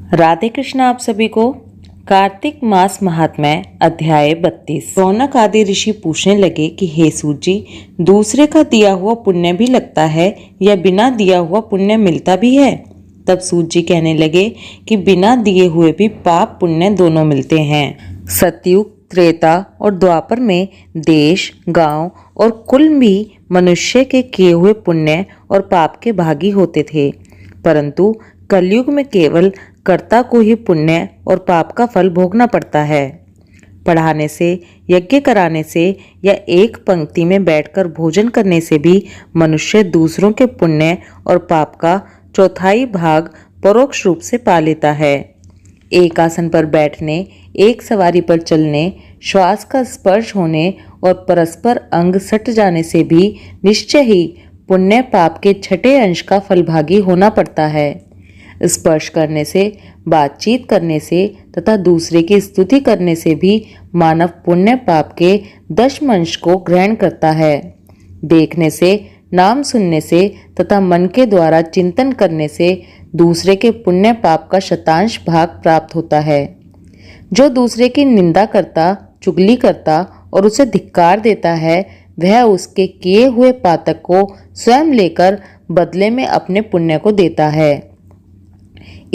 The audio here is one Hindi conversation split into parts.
राधे कृष्ण। आप सभी को कार्तिक मास महात्म्य अध्याय 32। रौनक आदि ऋषि पूछने लगे कि हे सूत जी, दूसरे का दिया हुआ पुण्य भी लगता है या बिना दिया हुआ पुण्य मिलता भी है? तब सूत जी कहने लगे कि बिना दिए हुए भी पाप पुण्य दोनों मिलते हैं। सतयुग, त्रेता और द्वापर में देश, गांव और कुल भी मनुष्य के किए हुए पुण्य और पाप के भागी होते थे, परंतु कलयुग में केवल कर्ता को ही पुण्य और पाप का फल भोगना पड़ता है। पढ़ाने से, यज्ञ कराने से या एक पंक्ति में बैठकर भोजन करने से भी मनुष्य दूसरों के पुण्य और पाप का चौथाई भाग परोक्ष रूप से पा लेता है। एक आसन पर बैठने, एक सवारी पर चलने, श्वास का स्पर्श होने और परस्पर अंग सट जाने से भी निश्चय ही पुण्य पाप के छठे अंश का फलभागी होना पड़ता है। स्पर्श करने से, बातचीत करने से तथा दूसरे की स्तुति करने से भी मानव पुण्य पाप के दशम अंश को ग्रहण करता है। देखने से, नाम सुनने से तथा मन के द्वारा चिंतन करने से दूसरे के पुण्य पाप का शतांश भाग प्राप्त होता है। जो दूसरे की निंदा करता, चुगली करता और उसे धिक्कार देता है, वह उसके किए हुए पातक को स्वयं लेकर बदले में अपने पुण्य को देता है।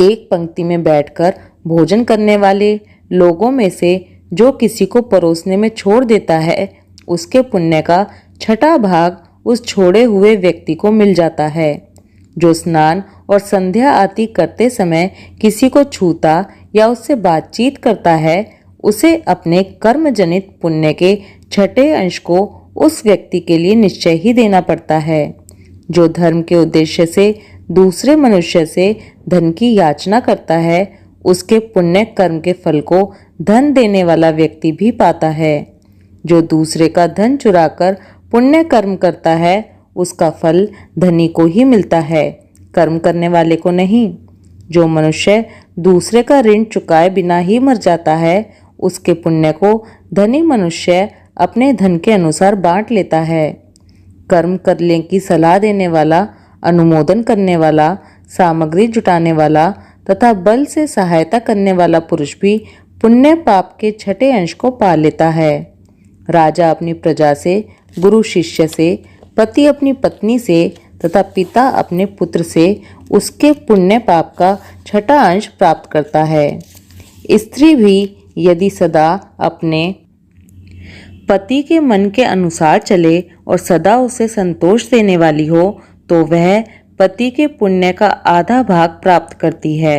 एक पंक्ति में बैठकर भोजन करने वाले लोगों में से जो किसी को परोसने में छोड़ देता है, उसके पुण्य का छठा भाग उस छोड़े हुए व्यक्ति को मिल जाता है। जो स्नान और संध्या आदि करते समय किसी को छूता या उससे बातचीत करता है, उसे अपने कर्म जनित पुण्य के छठे अंश को उस व्यक्ति के लिए निश्चय ही देना पड़ता है। जो धर्म के उद्देश्य से दूसरे मनुष्य से धन की याचना करता है, उसके पुण्य कर्म के फल को धन देने वाला व्यक्ति भी पाता है। जो दूसरे का धन चुराकर पुण्य कर्म करता है, उसका फल धनी को ही मिलता है, कर्म करने वाले को नहीं। जो मनुष्य दूसरे का ऋण चुकाए बिना ही मर जाता है, उसके पुण्य को धनी मनुष्य अपने धन के अनुसार बांट लेता है। कर्म करने की सलाह देने वाला, अनुमोदन करने वाला, सामग्री जुटाने वाला तथा बल से सहायता करने वाला पुरुष भी पुण्य पाप के छठे अंश को पा लेता है। राजा अपनी प्रजा से, गुरु शिष्य से, पति अपनी पत्नी से तथा पिता अपने पुत्र से उसके पुण्य पाप का छठा अंश प्राप्त करता है। स्त्री भी यदि सदा अपने पति के मन के अनुसार चले और सदा उसे संतोष देने वाली हो, तो वह पति के पुण्य का आधा भाग प्राप्त करती है।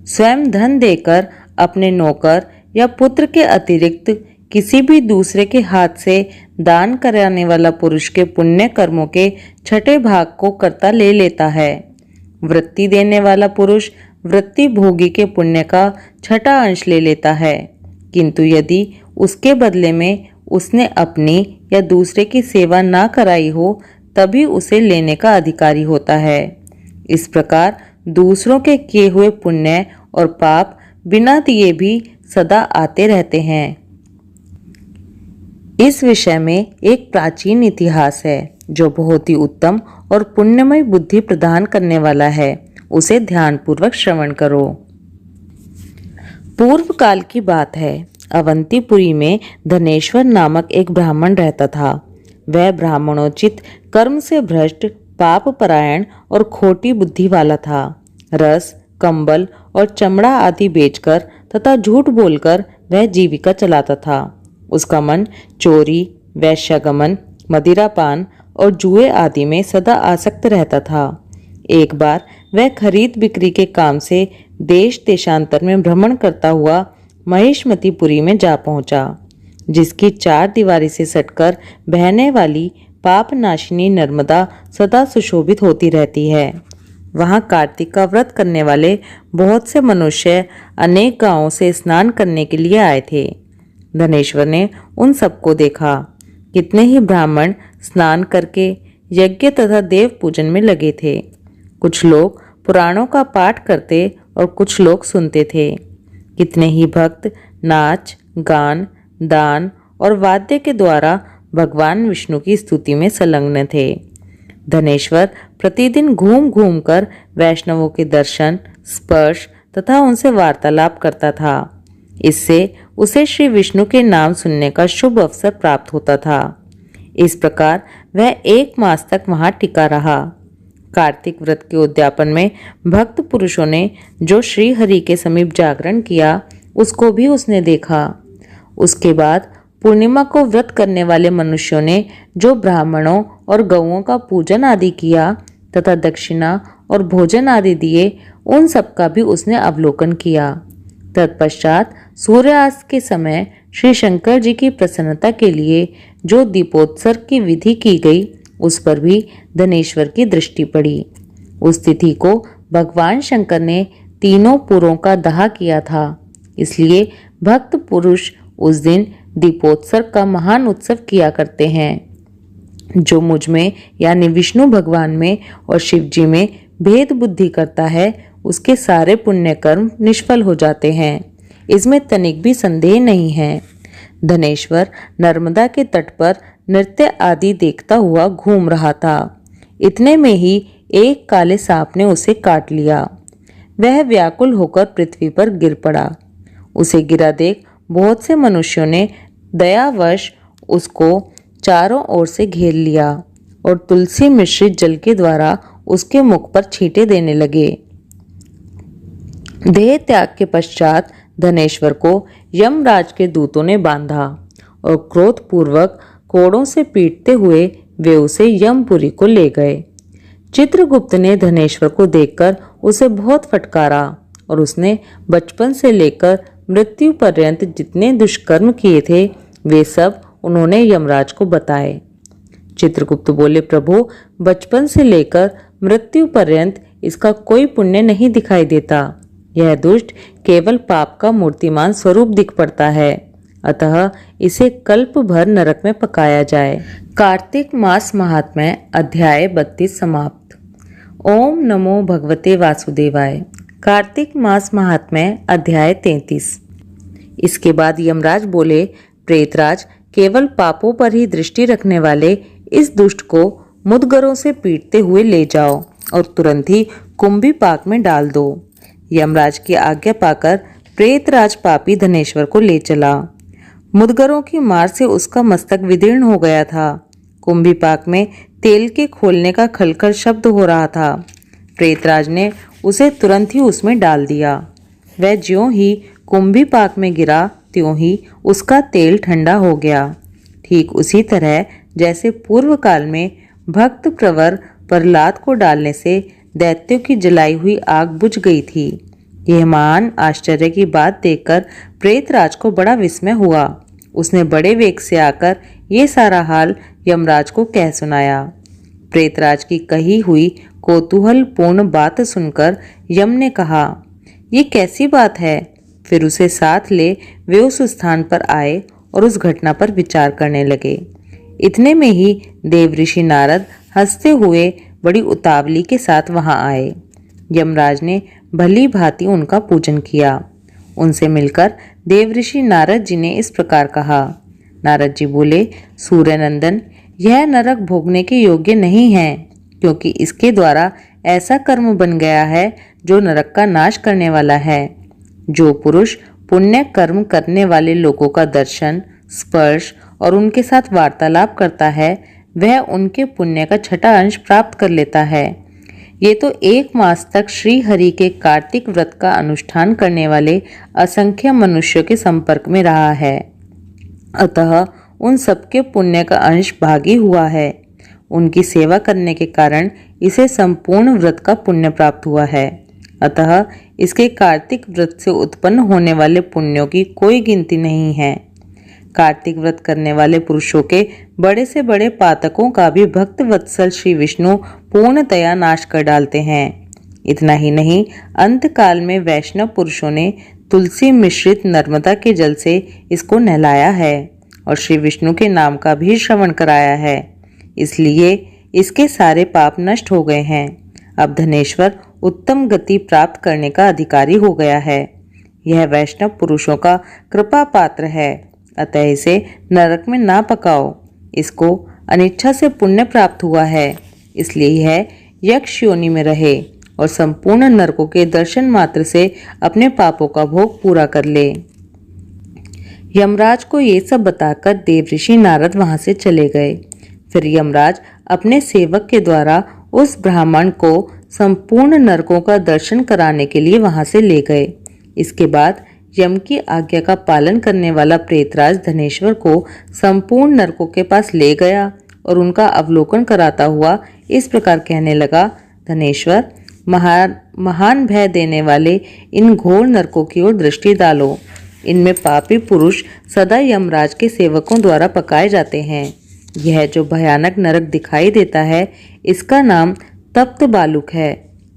स्वयं धन देकर अपने नौकर या पुत्र के अतिरिक्त किसी भी दूसरे के हाथ से दान कराने वाला पुरुष के पुण्य कर्मों के छठे भाग को कर्ता ले लेता है। वृत्ति देने वाला पुरुष वृत्ति भोगी के पुण्य का छठा अंश ले लेता है, किंतु यदि उसके बदले में उसने अपनी या दूसरे की सेवा ना कराई हो, तभी उसे लेने का अधिकारी होता है। इस प्रकार दूसरों के किए हुए पुण्य और पाप बिना दिए भी सदा आते रहते हैं। इस विषय में एक प्राचीन इतिहास है जो बहुत ही उत्तम और पुण्यमय बुद्धि प्रदान करने वाला है। उसे ध्यानपूर्वक श्रवण करो। पूर्व काल की बात है। अवंतीपुरी में धनेश्वर नामक एक ब्राह्मण रहता था। वह ब्राह्मणोचित कर्म से भ्रष्ट, पाप परायण और खोटी बुद्धि वाला था। रस, कंबल और चमड़ा आदि बेचकर तथा झूठ बोलकर वह जीविका चलाता था। उसका मन चोरी, वैश्यागमन, मदिरापान और जुए आदि में सदा आसक्त रहता था। एक बार वह खरीद बिक्री के काम से देश देशांतर में भ्रमण करता हुआ महिष्मतीपुरी में जा पहुंचा, जिसकी चार दीवारी से सटकर बहने वाली पाप नाशिनी नर्मदा सदा सुशोभित होती रहती है। वहां कार्तिक का व्रत करने वाले बहुत से मनुष्य अनेक गांवों से स्नान करने के लिए आए थे। धनेश्वर ने उन सबको देखा। कितने ही ब्राह्मण स्नान करके यज्ञ तथा देव पूजन में लगे थे। कुछ लोग पुराणों का पाठ करते और कुछ लोग सुनते थे। कितने ही भक्त नाच, गान, दान और वाद्य के द्वारा भगवान विष्णु की स्तुति में संलग्न थे। धनेश्वर प्रतिदिन घूम घूम कर वैष्णवों के दर्शन, स्पर्श तथा उनसे वार्तालाप करता था। इससे उसे श्री विष्णु के नाम सुनने का शुभ अवसर प्राप्त होता था। इस प्रकार वह 1 मास तक वहां टिका रहा। कार्तिक व्रत के उद्यापन में भक्त पुरुषों ने जो श्री हरि के समीप जागरण किया, उसको भी उसने देखा। उसके बाद पूर्णिमा को व्रत करने वाले मनुष्यों ने जो ब्राह्मणों और गौओं का पूजन आदि किया तथा दक्षिणा और भोजन आदि दिए, उन सब का भी उसने अवलोकन किया। तत्पश्चात सूर्यास्त के समय श्री शंकर जी की प्रसन्नता के लिए जो दीपोत्सर्ग की विधि की गई, उस पर भी धनेश्वर की दृष्टि पड़ी। उस तिथि को भगवान शंकर ने तीनों पुरों का दाह किया था, इसलिए भक्त पुरुष उस दिन दीपोत्सर्ग का महान उत्सव किया करते हैं। जो मुझ में यानी विष्णु भगवान में और शिव जी में भेद बुद्धि करता है, उसके सारे पुण्य कर्म निष्फल हो जाते हैं। इसमें तनिक भी संदेह नहीं है। धनेश्वर नर्मदा के तट पर नृत्य आदि देखता हुआ घूम रहा था। इतने में ही एक काले सांप ने उसे काट लिया। वह व्याकुल होकर पृथ्वी पर गिर पड़ा। उसे गिरा देख बहुत से मनुष्यों ने दयावश उसको चारों ओर से घेर लिया और तुलसी मिश्रित जल के द्वारा उसके मुख पर छींटे देने लगे। देह त्याग के पश्चात धनेश्वर को यमराज के दूतों ने बांधा और क्रोधपूर्वक कोड़ों से पीटते हुए वे उसे यमपुरी को ले गए। चित्रगुप्त ने धनेश्वर को देखकर उसे बहुत फटकारा और उसने बचपन से लेकर मृत्यु पर्यंत जितने दुष्कर्म किए थे, वे सब उन्होंने यमराज को बताए। चित्रगुप्त बोले, प्रभु, बचपन से लेकर मृत्यु पर्यंत इसका कोई पुण्य नहीं दिखाई देता। यह दुष्ट केवल पाप का मूर्तिमान स्वरूप दिख पड़ता है, अतः इसे कल्प भर नरक में पकाया जाए। कार्तिक मास महात्म्य अध्याय 32 समाप्त। ओम नमो भगवते वासुदेवाय। कार्तिक मास महात्म्य अध्याय 33। इसके बाद यमराज बोले, प्रेतराज, केवल पापों पर ही दृष्टि रखने वाले इस दुष्ट को मुदगरों से पीटते हुए ले जाओ और तुरंत ही कुंभी पाक में डाल दो। यमराज की आज्ञा पाकर प्रेतराज पापी धनेश्वर को ले चला। मुदगरों की मार से उसका मस्तक विदीर्ण हो गया था। कुंभी पाक में तेल के खोलने का खलखल शब्द हो रहा था। प्रेतराज ने उसे तुरंत ही उसमें डाल दिया। वह ज्यों ही कुंभी पाक में गिरा, त्यों ही उसका तेल ठंडा हो गया। ठीक उसी तरह जैसे पूर्व काल में भक्त प्रवर प्रहलाद को डालने से दैत्यों की जलाई हुई आग बुझ गई थी। यह महान आश्चर्य की बात देखकर प्रेतराज को बड़ा विस्मय हुआ। उसने बड़े वेग से आकर ये सारा हाल यमराज को कह सुनाया। प्रेतराज की कही हुई कौतूहल पूर्ण बात सुनकर यम ने कहा, ये कैसी बात है? फिर उसे साथ ले वे उस स्थान पर आए और उस घटना पर विचार करने लगे। इतने में ही देवऋषि नारद हंसते हुए बड़ी उतावली के साथ वहां आए। यमराज ने भली भांति उनका पूजन किया। उनसे मिलकर देवऋषि नारद जी ने इस प्रकार कहा। नारद जी बोले, सूर्यनंदन, यह नरक भोगने के योग्य नहीं है, क्योंकि इसके द्वारा ऐसा कर्म बन गया है जो नरक का नाश करने वाला है। जो पुरुष पुण्य कर्म करने वाले लोगों का दर्शन, स्पर्श और उनके साथ वार्तालाप करता है, वह उनके पुण्य का छठा अंश प्राप्त कर लेता है। ये तो 1 मास तक श्री हरि के कार्तिक व्रत का अनुष्ठान करने वाले असंख्य मनुष्यों के संपर्क में रहा है, अतः उन सबके पुण्य का अंश भागी हुआ है। उनकी सेवा करने के कारण इसे संपूर्ण व्रत का पुण्य प्राप्त हुआ है, अतः इसके कार्तिक व्रत से उत्पन्न होने वाले पुण्यों की कोई गिनती नहीं है। कार्तिक व्रत करने वाले पुरुषों के बड़े से बड़े पातकों का भी भक्त वत्सल श्री विष्णु पूर्णतया नाश कर डालते हैं। इतना ही नहीं, अंत काल में वैष्णव पुरुषों ने तुलसी मिश्रित नर्मदा के जल से इसको नहलाया है और श्री विष्णु के नाम का भी श्रवण कराया है, इसलिए इसके सारे पाप नष्ट हो गए हैं। अब धनेश्वर उत्तम गति प्राप्त करने का अधिकारी हो गया है। यह वैष्णव पुरुषों का कृपा पात्र है, अतः इसे नरक में ना पकाओ। इसको अनिच्छा से पुण्य प्राप्त हुआ है, इसलिए यह यक्ष योनि में रहे और संपूर्ण नरकों के दर्शन मात्र से अपने पापों का भोग पूरा कर ले। यमराज को ये सब बताकर देवऋषि नारद वहां से चले गए। फिर यमराज अपने सेवक के द्वारा उस ब्राह्मण को संपूर्ण नरकों का दर्शन कराने के लिए वहां से ले गए। इसके बाद यम की आज्ञा का पालन करने वाला प्रेतराज धनेश्वर को संपूर्ण नरकों के पास ले गया और उनका अवलोकन कराता हुआ इस प्रकार कहने लगा, धनेश्वर, महान भय देने वाले इन घोर नरकों की ओर दृष्टि डालो। इनमें पापी पुरुष सदा यमराज के सेवकों द्वारा पकाए जाते हैं। यह जो भयानक नरक दिखाई देता है, इसका नाम तप्त बालुक है।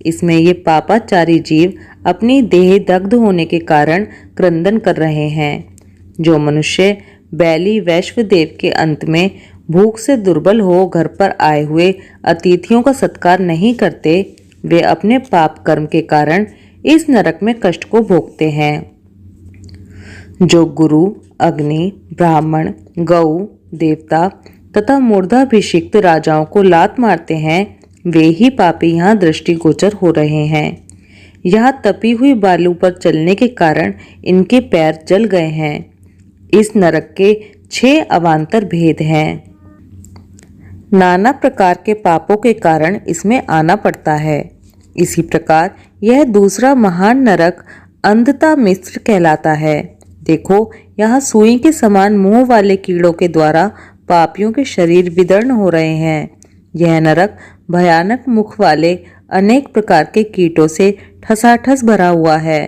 इसमें ये पापाचारी जीव अपनी देह दग्ध होने के कारण क्रंदन कर रहे हैं। जो मनुष्य बैली वैश्वदेव के अंत में भूख से दुर्बल हो घर पर आए हुए अतिथियों का सत्कार नहीं करते, वे अपने पाप कर्म के कारण इस नरक में कष्ट को भोगते हैं। जो गुरु, अग्नि, ब्राह्मण, गौ, देवता तथा मूर्धाभिषिक्त राजाओं को लात मारते हैं, वे ही पापी यहाँ दृष्टिगोचर हो रहे हैं। यहाँ तपी हुई बालू पर चलने के कारण इनके पैर जल गए हैं। इस नरक के 6 अवान्तर भेद हैं। नाना प्रकार के पापों के कारण इसमें आना पड़ता है। इसी प्रकार यह दूसरा महान नरक अंधता मिस्र कहलाता है। देखो, यहाँ सुई के समान मुंह वाले कीड़ों के द्वारा पापियों के शरीर विदीर्ण हो रहे हैं। यह नरक भयानक मुख वाले अनेक प्रकार के कीटों से ठसाठस भरा हुआ है।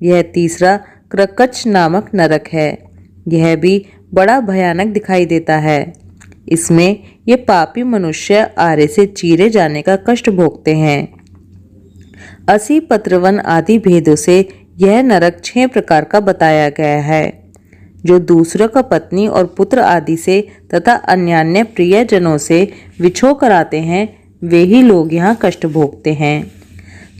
यह तीसरा क्रकच नामक नरक है। यह भी बड़ा भयानक दिखाई देता है। इसमें ये पापी मनुष्य आरे से चीरे जाने का कष्ट भोगते हैं। 80 पत्रवन आदि भेदों से यह नरक 6 प्रकार का बताया गया है। जो दूसरों का पत्नी और पुत्र आदि से तथा अन्यान्य प्रियजनों से विछोह कराते हैं, वे ही लोग यहाँ कष्ट भोगते हैं।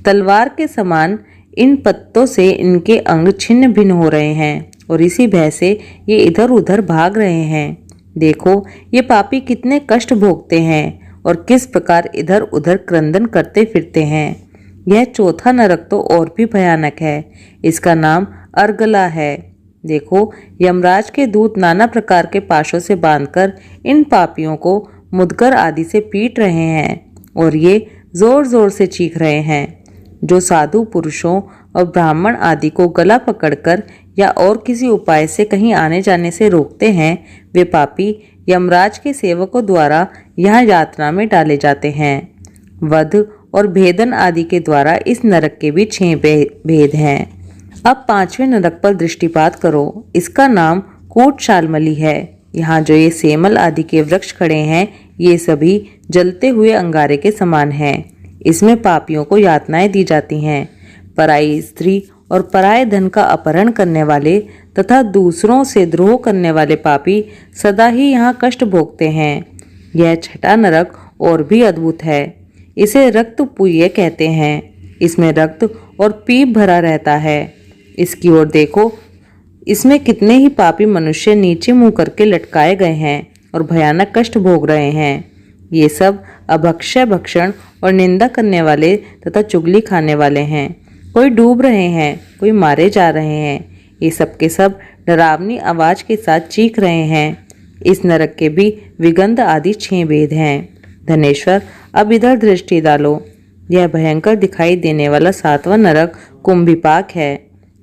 तलवार के समान इन पत्तों से इनके अंग छिन्न भिन्न हो रहे हैं और इसी भय से ये इधर उधर भाग रहे हैं। देखो, ये पापी कितने कष्ट भोगते हैं और किस प्रकार इधर उधर क्रंदन करते फिरते हैं। यह चौथा नरक तो और भी भयानक है। इसका नाम अर्गला है। देखो, यमराज के दूत नाना प्रकार के पाशों से बांधकर इन पापियों को मुदगर आदि से पीट रहे हैं और ये जोर जोर से चीख रहे हैं। जो साधु पुरुषों और ब्राह्मण आदि को गला पकड़कर या और किसी उपाय से कहीं आने जाने से रोकते हैं, वे पापी यमराज के सेवकों द्वारा यहाँ यात्रा में डाले जाते हैं। वध और भेदन आदि के द्वारा इस नरक के भी 6 भेद हैं। अब 5वें नरक पर दृष्टिपात करो। इसका नाम कूटशालमली है। यहाँ जो ये सेमल आदि के वृक्ष खड़े हैं, ये सभी जलते हुए अंगारे के समान हैं। इसमें पापियों को यातनाएं दी जाती हैं। पराई स्त्री और पराये धन का अपहरण करने वाले तथा दूसरों से द्रोह करने वाले पापी सदा ही यहाँ कष्ट भोगते हैं। यह 6ठा नरक और भी अद्भुत है। इसे रक्तपुय कहते हैं। इसमें रक्त और पीप भरा रहता है। इसकी ओर देखो, इसमें कितने ही पापी मनुष्य नीचे मुंह करके लटकाए गए हैं और भयानक कष्ट भोग रहे हैं। ये सब अभक्ष्य, भक्षण और निंदा करने वाले तथा चुगली खाने वाले हैं। कोई डूब रहे हैं, कोई मारे जा रहे हैं। ये सब के सब डरावनी आवाज के साथ चीख रहे हैं। इस नरक के भी विगंध आदि 6 भेद हैं। धनेश्वर, अब इधर दृष्टि डालो। यह भयंकर दिखाई देने वाला 7वां नरक कुंभिपाक है।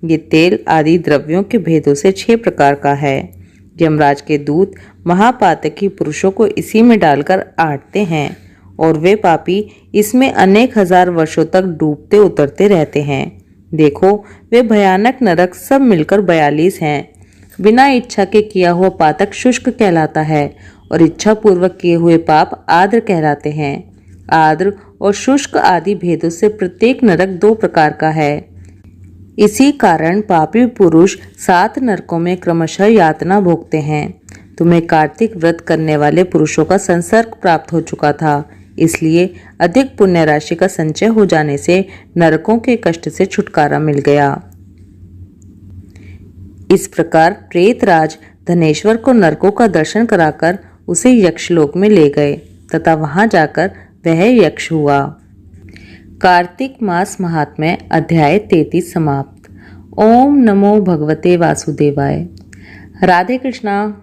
ये तेल आदि द्रव्यों के भेदों से 6 प्रकार का है। यमराज के दूत महापातकी पुरुषों को इसी में डालकर आटते हैं और वे पापी इसमें अनेक हजार वर्षों तक डूबते उतरते रहते हैं। देखो, वे भयानक नरक सब मिलकर 42 हैं। बिना इच्छा के किया हुआ पातक शुष्क कहलाता है और इच्छा पूर्वक किए हुए पाप आर्द्र कहलाते हैं। आर्द्र और शुष्क आदि भेदों से प्रत्येक नरक 2 प्रकार का है। इसी कारण पापी पुरुष 7 नरकों में क्रमशः यातना भोगते हैं। तुम्हें कार्तिक व्रत करने वाले पुरुषों का संसर्ग प्राप्त हो चुका था, इसलिए अधिक पुण्य राशि का संचय हो जाने से नरकों के कष्ट से छुटकारा मिल गया। इस प्रकार प्रेतराज धनेश्वर को नरकों का दर्शन कराकर उसे यक्षलोक में ले गए तथा वहां जाकर वह यक्ष हुआ। कार्तिक मास महात्म्य अध्याय 33 समाप्त। ओम नमो भगवते वासुदेवाय। राधे कृष्णा।